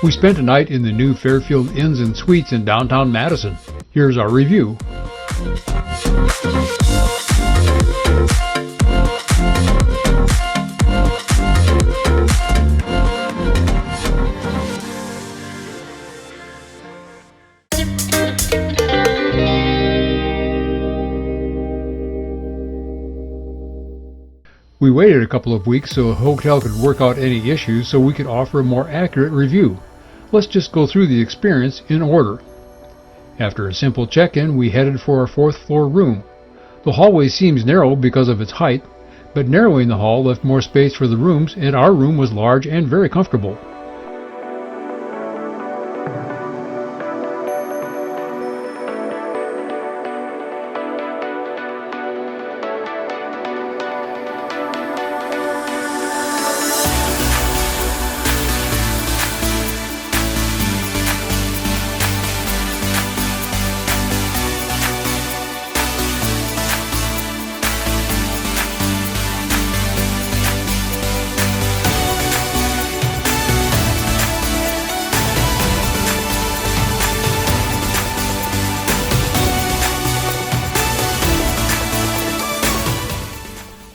We spent a night in the new Fairfield Inns and Suites in downtown Madison. Here's our review. We waited a couple of weeks so the hotel could work out any issues so we could offer a more accurate review. Let's just go through the experience in order. After a simple check-in, we headed for our 4th floor room. The hallway seems narrow because of its height, but narrowing the hall left more space for the rooms, and our room was large and very comfortable.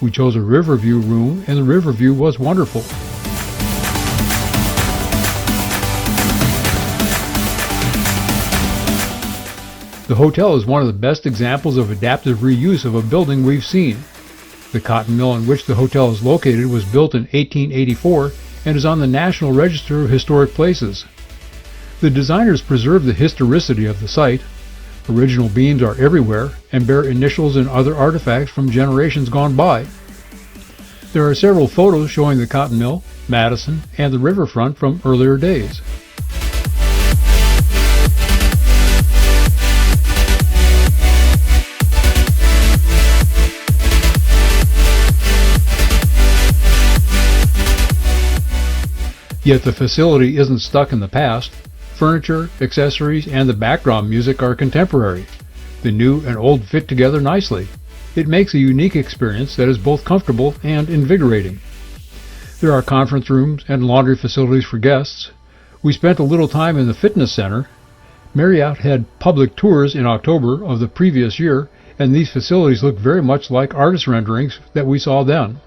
We chose a river view room, and the river view was wonderful. The hotel is one of the best examples of adaptive reuse of a building we've seen. The cotton mill in which the hotel is located was built in 1884 and is on the National Register of Historic Places. The designers preserved the historicity of the site. Original beams are everywhere and bear initials and other artifacts from generations gone by. There are several photos showing the cotton mill, Madison, and the riverfront from earlier days. Yet the facility isn't stuck in the past. Furniture, accessories, and the background music are contemporary. The new and old fit together nicely. It makes a unique experience that is both comfortable and invigorating. There are conference rooms and laundry facilities for guests. We spent a little time in the fitness center. Marriott had public tours in October of the previous year, and these facilities look very much like artist renderings that we saw then.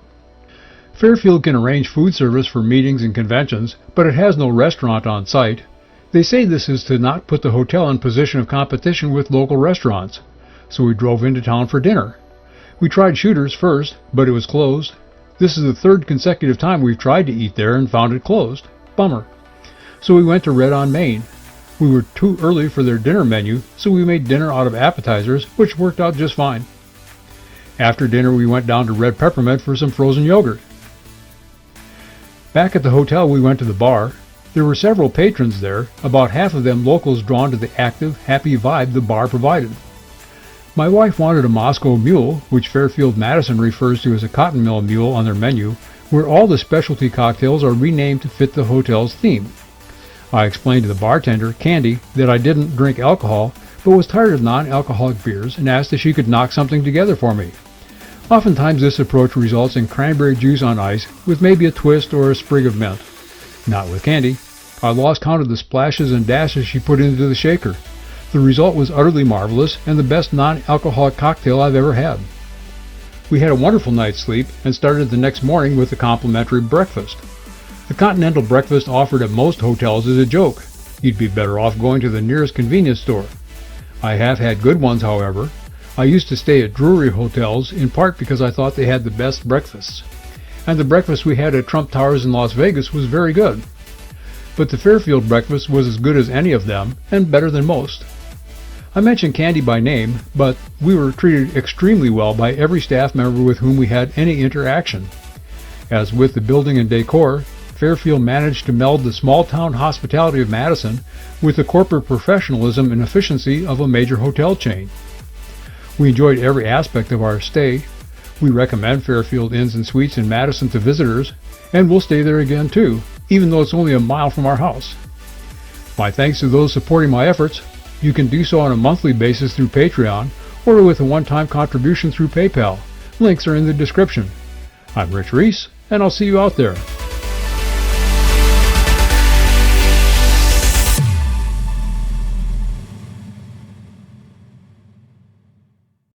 Fairfield can arrange food service for meetings and conventions, but it has no restaurant on site. They say this is to not put the hotel in position of competition with local restaurants. So we drove into town for dinner. We tried Shooter's first, but it was closed. This is the 3rd consecutive time we've tried to eat there and found it closed. Bummer. So we went to Red on Main. We were too early for their dinner menu, so we made dinner out of appetizers, which worked out just fine. After dinner, we went down to Red Peppermint for some frozen yogurt. Back at the hotel, we went to the bar. There were several patrons there, about half of them locals drawn to the active, happy vibe the bar provided. My wife wanted a Moscow Mule, which Fairfield Madison refers to as a cotton mill mule on their menu, where all the specialty cocktails are renamed to fit the hotel's theme. I explained to the bartender, Candy, that I didn't drink alcohol, but was tired of non-alcoholic beers and asked if she could knock something together for me. Oftentimes this approach results in cranberry juice on ice with maybe a twist or a sprig of mint. Not with Candy. I lost count of the splashes and dashes she put into the shaker. The result was utterly marvelous and the best non-alcoholic cocktail I've ever had. We had a wonderful night's sleep and started the next morning with a complimentary breakfast. The continental breakfast offered at most hotels is a joke. You'd be better off going to the nearest convenience store. I have had good ones, however. I used to stay at Drury hotels in part because I thought they had the best breakfasts. And the breakfast we had at Trump Towers in Las Vegas was very good. But the Fairfield breakfast was as good as any of them, and better than most. I mentioned Candy by name, but we were treated extremely well by every staff member with whom we had any interaction. As with the building and decor, Fairfield managed to meld the small-town hospitality of Madison with the corporate professionalism and efficiency of a major hotel chain. We enjoyed every aspect of our stay. We recommend Fairfield Inns and Suites in Madison to visitors, and we'll stay there again too, even though it's only a mile from our house. My thanks to those supporting my efforts. You can do so on a monthly basis through Patreon or with a one-time contribution through PayPal. Links are in the description. I'm Rich Reese, and I'll see you out there.